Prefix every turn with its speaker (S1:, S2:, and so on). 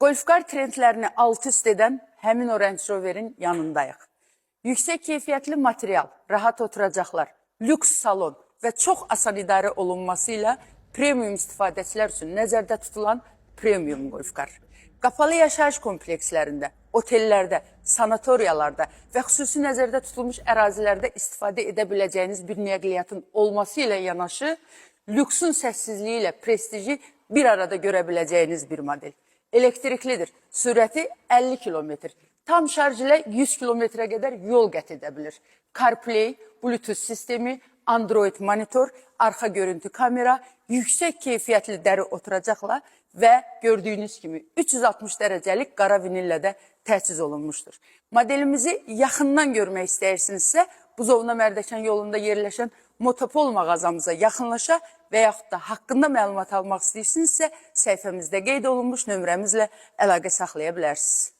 S1: Golfkar trendlərini alt-üst edən həmin o Range Rover'in yanındayıq. Yüksək keyfiyyətli material, rahat oturacaqlar, lüks salon və çox asan idarə olunmasıyla premium istifadəçilər üçün nəzərdə tutulan premium Golfkar. Qapalı yaşayış komplekslərində, otellərdə, sanatoriyalarda və xüsusi nəzərdə tutulmuş ərazilərdə istifadə edə biləcəyiniz bir nəqliyyatın olması ilə yanaşı, lüksun səssizliyi ilə prestiji bir arada görə biləcəyiniz bir model. Elektriklidir, sürəti 50 kilometr, tam şarj ilə 100 kilometrə qədər yol qət edə bilir. CarPlay, Bluetooth sistemi, Android monitor, arxa görüntü kamera, yüksək keyfiyyətli dəri oturacaqla və gördüyünüz kimi 360 dərəcəlik qara vinillə də təchiz olunmuşdur. Modelimizi yaxından görmək istəyirsinizsə, Buzovna Mərdəkan yolunda yerləşən Motopol mağazamıza yaxınlaşa və yaxud da haqqında məlumat almaq istəyirsinizsə, səhifəmizdə qeyd olunmuş nömrəmizlə əlaqə saxlaya bilərsiniz.